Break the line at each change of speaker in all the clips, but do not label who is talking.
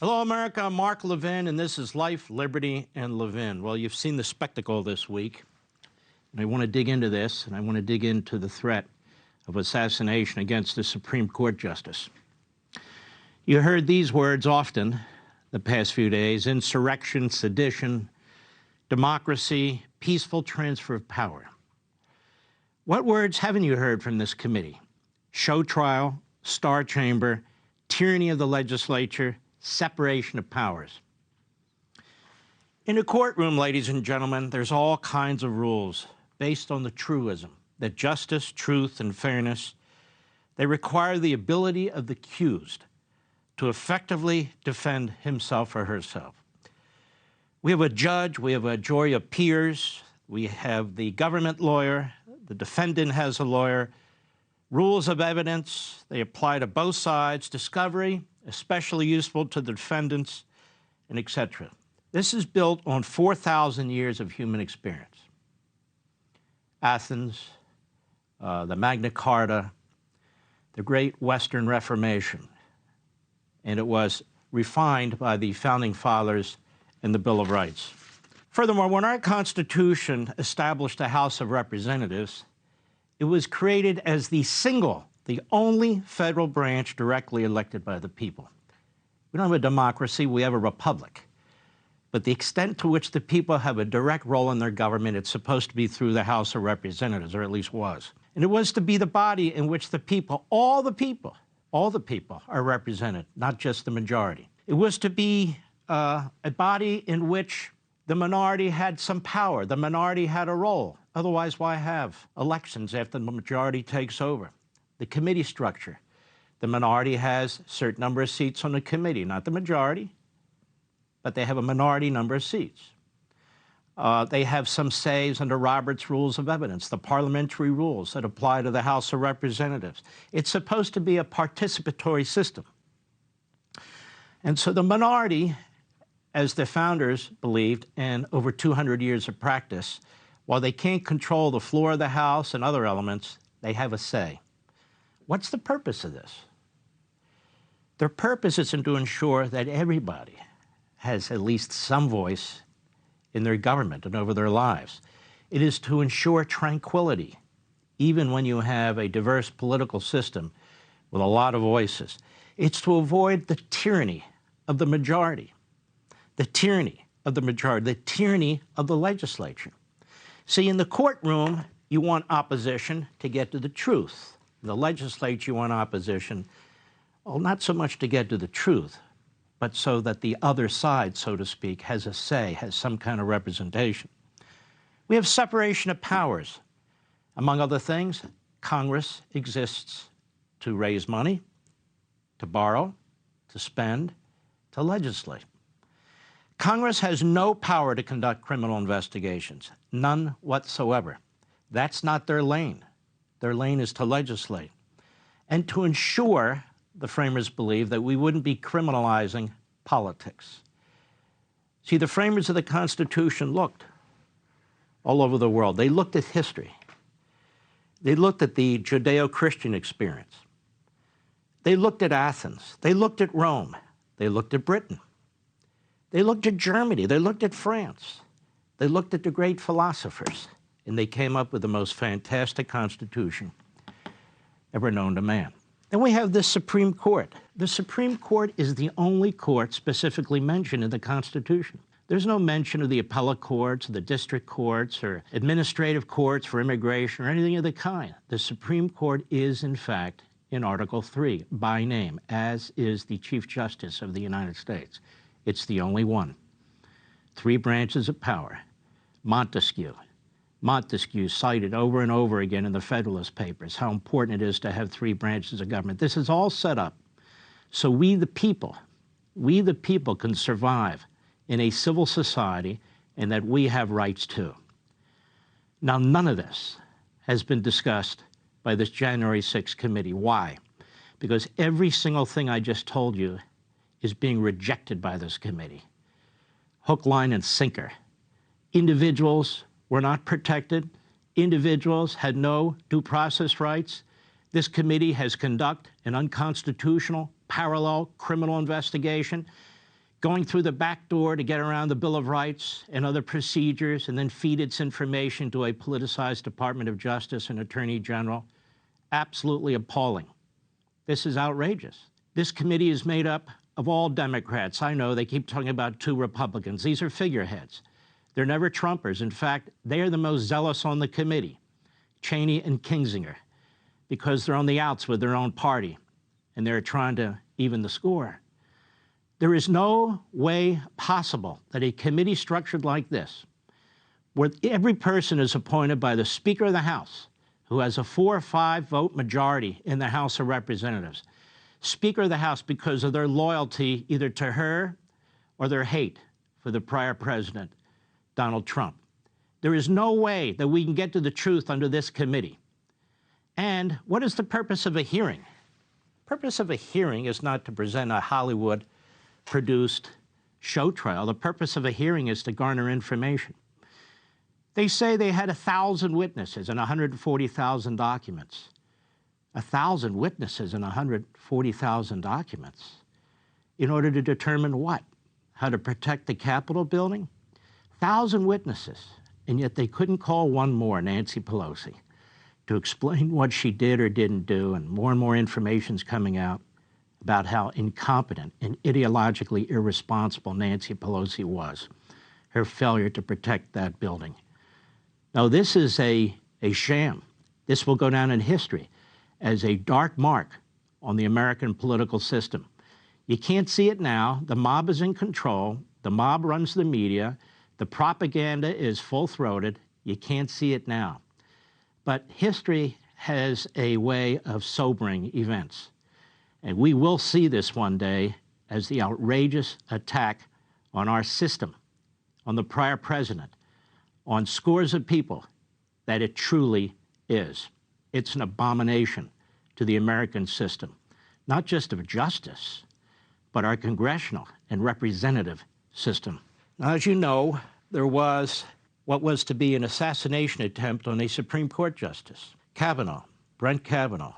Hello, America. I'm Mark Levin, and this is Life, Liberty, and Levin. Well, you've seen the spectacle this week, and I want to dig into this, and I want to dig into the threat of assassination against the Supreme Court justice. You heard these words often the past few days: insurrection, sedition, democracy, peaceful transfer of power. What words haven't you heard from this committee? Show trial, star chamber, tyranny of the legislature, separation of powers. In a courtroom, ladies and gentlemen, there's all kinds of rules based on the truism that justice, truth, and fairness, they require the ability of the accused to effectively defend himself or herself. We have a judge, we have a jury of peers, we have the government lawyer, the defendant has a lawyer, rules of evidence, they apply to both sides, discovery, especially useful to the defendants, and etc. This is built on 4,000 years of human experience. Athens, the Magna Carta, the Great Western Reformation, and it was refined by the Founding Fathers in the Bill of Rights. Furthermore, when our Constitution established the House of Representatives, it was created as the only federal branch directly elected by the people. We don't have a democracy, we have a republic. But the extent to which the people have a direct role in their government, it's supposed to be through the House of Representatives, or at least was. And it was to be the body in which the people, all the people are represented, not just the majority. It was to be a body in which the minority had some power, the minority had a role. Otherwise, why have elections after the majority takes over? The committee structure. The minority has a certain number of seats on the committee, not the majority, but they have a minority number of seats. They have some says under Robert's Rules of Evidence, the parliamentary rules that apply to the House of Representatives. It's supposed to be a participatory system. And so the minority, as the founders believed, and over 200 years of practice, while they can't control the floor of the House and other elements, they have a say. What's the purpose of this? Their purpose is to ensure that everybody has at least some voice in their government and over their lives. It is to ensure tranquility, even when you have a diverse political system with a lot of voices. It's to avoid the tyranny of the majority, the tyranny of the majority, the tyranny of the legislature. See, in the courtroom, you want opposition to get to the truth. In the legislature, you want opposition, well, not so much to get to the truth, but so that the other side, so to speak, has a say, has some kind of representation. We have separation of powers. Among other things, Congress exists to raise money, to borrow, to spend, to legislate. Congress has no power to conduct criminal investigations, none whatsoever. That's not their lane. Their lane is to legislate and to ensure, the framers believe, that we wouldn't be criminalizing politics. See, the framers of the Constitution looked all over the world. They looked at history. They looked at the Judeo-Christian experience. They looked at Athens. They looked at Rome. They looked at Britain. They looked at Germany. They looked at France. They looked at the great philosophers, and they came up with the most fantastic Constitution ever known to man. Then we have the Supreme Court. The Supreme Court is the only court specifically mentioned in the Constitution. There's no mention of the appellate courts, the district courts, or administrative courts for immigration, or anything of the kind. The Supreme Court is, in fact, in Article 3, by name, as is the Chief Justice of the United States. It's the only one. 3 branches of power. Montesquieu cited over and over again in the Federalist Papers how important it is to have 3 branches of government. This is all set up so we the people can survive in a civil society and that we have rights too. Now, none of this has been discussed by this January 6th committee. Why? Because every single thing I just told you is being rejected by this committee. Hook, line, and sinker. Individuals were not protected. Individuals had no due process rights. This committee has conducted an unconstitutional, parallel criminal investigation. going through the back door to get around the Bill of Rights and other procedures, and then feed its information to a politicized Department of Justice and Attorney General. Absolutely appalling. This is outrageous. This committee is made up of all Democrats. I know they keep talking about 2 Republicans. These are figureheads. They're never Trumpers. In fact, they are the most zealous on the committee, Cheney and Kinzinger, because they're on the outs with their own party, and they're trying to even the score. There is no way possible that a committee structured like this, where every person is appointed by the Speaker of the House, who has a 4 or 5 vote majority in the House of Representatives, Speaker of the House because of their loyalty either to her or their hate for the prior president, Donald Trump. There is no way that we can get to the truth under this committee. And what is the purpose of a hearing? The purpose of a hearing is not to present a Hollywood-produced show trial. The purpose of a hearing is to garner information. They say they had 1,000 witnesses and 140,000 documents. 1,000 witnesses and 140,000 documents in order to determine what? How to protect the Capitol building? 1,000 witnesses, and yet they couldn't call one more, Nancy Pelosi, to explain what she did or didn't do, and more information's coming out about how incompetent and ideologically irresponsible Nancy Pelosi was, her failure to protect that building. Now, this is a sham. This will go down in history as a dark mark on the American political system. You can't see it now. The mob is in control. The mob runs the media. The propaganda is full-throated. You can't see it now. But history has a way of sobering events. And we will see this one day as the outrageous attack on our system, on the prior president, on scores of people, that it truly is. It's an abomination to the American system, not just of justice, but our congressional and representative system. Now, as you know, there was what was to be an assassination attempt on a Supreme Court justice, Kavanaugh, Brett Kavanaugh.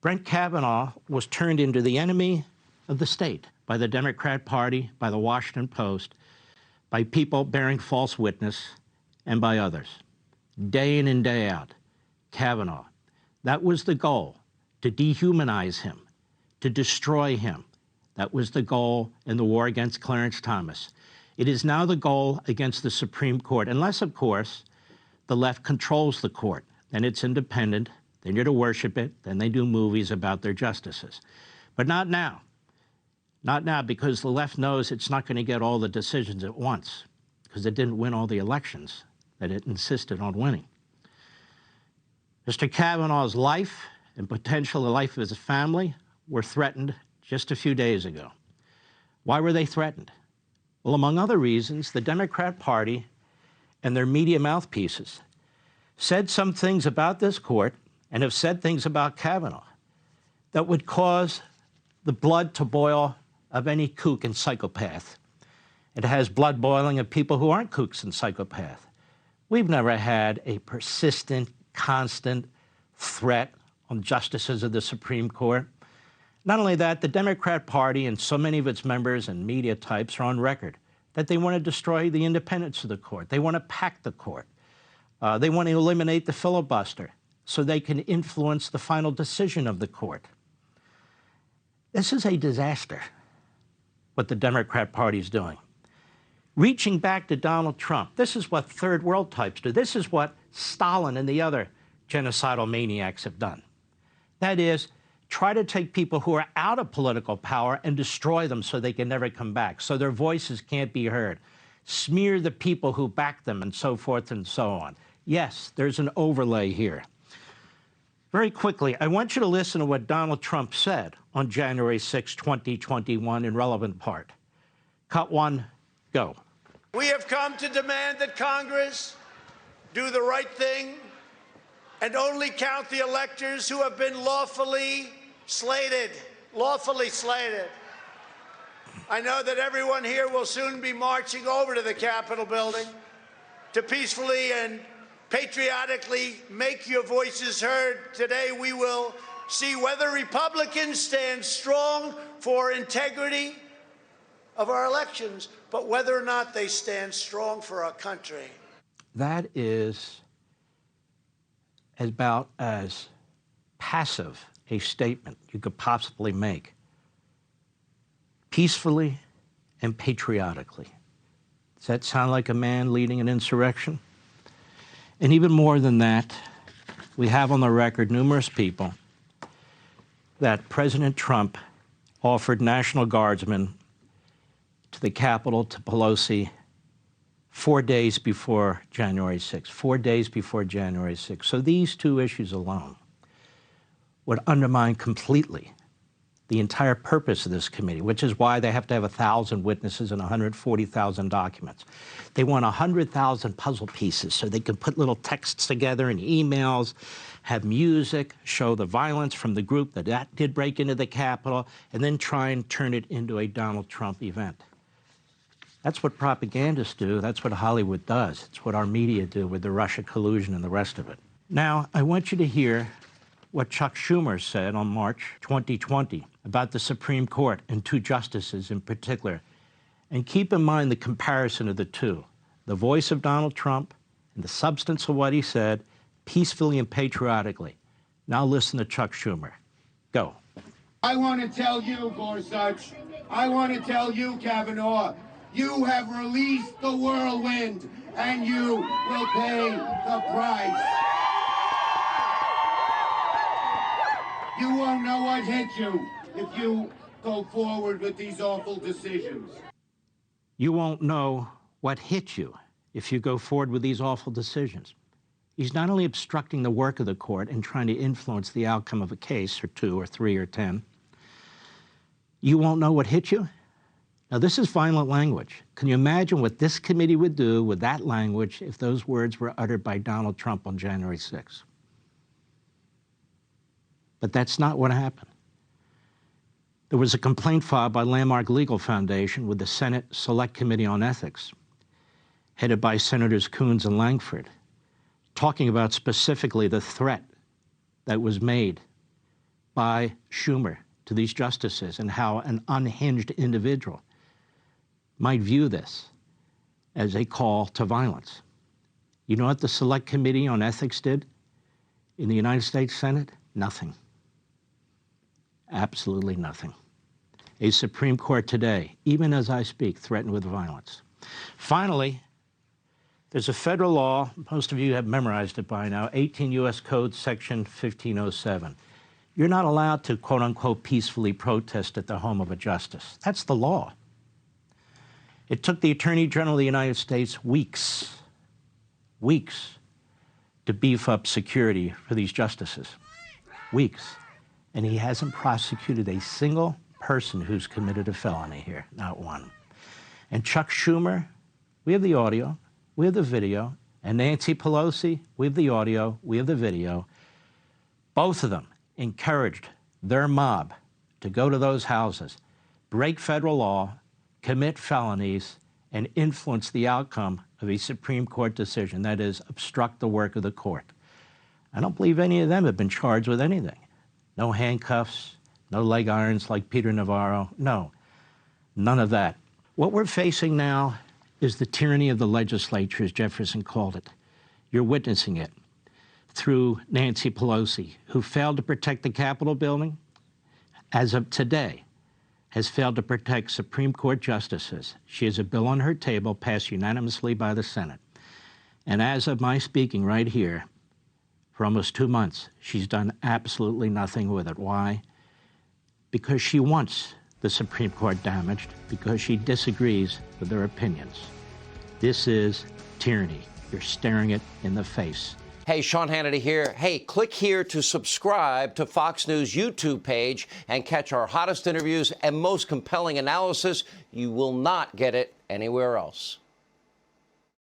Brett Kavanaugh was turned into the enemy of the state by the Democrat Party, by the Washington Post, by people bearing false witness, and by others. Day in and day out, Kavanaugh. That was the goal, to dehumanize him, to destroy him. That was the goal in the war against Clarence Thomas. It is now the goal against the Supreme Court, unless, of course, the left controls the court. Then it's independent, then you're to worship it, then they do movies about their justices. But not now. Not now, because the left knows it's not going to get all the decisions at once, because it didn't win all the elections that it insisted on winning. Mr. Kavanaugh's life and potential the life of his family were threatened just a few days ago. Why were they threatened? Well, among other reasons, the Democrat Party and their media mouthpieces said some things about this court and have said things about Kavanaugh that would cause the blood to boil of any kook and psychopath. It has blood boiling of people who aren't kooks and psychopaths. We've never had a persistent, constant threat on justices of the Supreme Court. Not only that, the Democrat Party and so many of its members and media types are on record that they want to destroy the independence of the court. They want to pack the court. They want to eliminate the filibuster so they can influence the final decision of the court. This is a disaster, what the Democrat Party is doing. Reaching back to Donald Trump, this is what third world types do. This is what Stalin and the other genocidal maniacs have done. That is, try to take people who are out of political power and destroy them so they can never come back, so their voices can't be heard. Smear the people who back them and so forth and so on. Yes, there's an overlay here. Very quickly, I want you to listen to what Donald Trump said on January 6, 2021 in relevant part. Cut 1, go.
We have come to demand that Congress do the right thing and only count the electors who have been lawfully slated. Lawfully slated. I know that everyone here will soon be marching over to the Capitol building to peacefully and patriotically make your voices heard. Today we will see whether Republicans stand strong for integrity of our elections, but whether or not they stand strong for our country.
That is about as passive a statement you could possibly make, peacefully and patriotically. Does that sound like a man leading an insurrection? And even more than that, we have on the record numerous people that President Trump offered National Guardsmen to the Capitol, to Pelosi, 4 days before January 6th, 4 days before January 6th. So these two issues alone would undermine completely the entire purpose of this committee, which is why they have to have 1,000 witnesses and 140,000 documents. They want 100,000 puzzle pieces so they can put little texts together and emails, have music, show the violence from the group that did break into the Capitol, and then try and turn it into a Donald Trump event. That's what propagandists do. That's what Hollywood does. It's what our media do with the Russia collusion and the rest of it. Now, I want you to hear what Chuck Schumer said on March 2020 about the Supreme Court and two justices in particular. And keep in mind the comparison of the two, the voice of Donald Trump and the substance of what he said, peacefully and patriotically. Now listen to Chuck Schumer. Go.
I want to tell you, Gorsuch, I want to tell you, Kavanaugh, you have released the whirlwind and you will pay the price. You won't know what hit you if you go forward with these awful decisions.
You won't know what hit you if you go forward with these awful decisions. He's not only obstructing the work of the court and trying to influence the outcome of a case, or 2 or 3 or 10. You won't know what hit you? Now, this is violent language. Can you imagine what this committee would do with that language if those words were uttered by Donald Trump on January 6th? But that's not what happened. There was a complaint filed by Landmark Legal Foundation with the Senate Select Committee on Ethics, headed by Senators Coons and Langford, talking about specifically the threat that was made by Schumer to these justices and how an unhinged individual might view this as a call to violence. You know what the Select Committee on Ethics did in the United States Senate? Nothing. Absolutely nothing. A Supreme Court today, even as I speak, threatened with violence. Finally, there's a federal law, most of you have memorized it by now, 18 U.S. Code Section 1507. You're not allowed to, quote unquote, peacefully protest at the home of a justice. That's the law. It took the Attorney General of the United States weeks to beef up security for these justices. Weeks. And he hasn't prosecuted a single person who's committed a felony here, not one. And Chuck Schumer, we have the audio, we have the video, and Nancy Pelosi, we have the audio, we have the video. Both of them encouraged their mob to go to those houses, break federal law, commit felonies, and influence the outcome of a Supreme Court decision, that is, obstruct the work of the court. I don't believe any of them have been charged with anything. No handcuffs, no leg irons like Peter Navarro, no, none of that. What we're facing now is the tyranny of the legislature, as Jefferson called it. You're witnessing it through Nancy Pelosi, who failed to protect the Capitol building, as of today, has failed to protect Supreme Court justices. She has a bill on her table passed unanimously by the Senate. And as of my speaking right here, for almost 2 months, she's done absolutely nothing with it. Why? Because she wants the Supreme Court damaged, because she disagrees with their opinions. This is tyranny. You're staring it in the face.
Hey, Sean Hannity here. Hey, click here to subscribe to Fox News YouTube page and catch our hottest interviews and most compelling analysis. You will not get it anywhere else.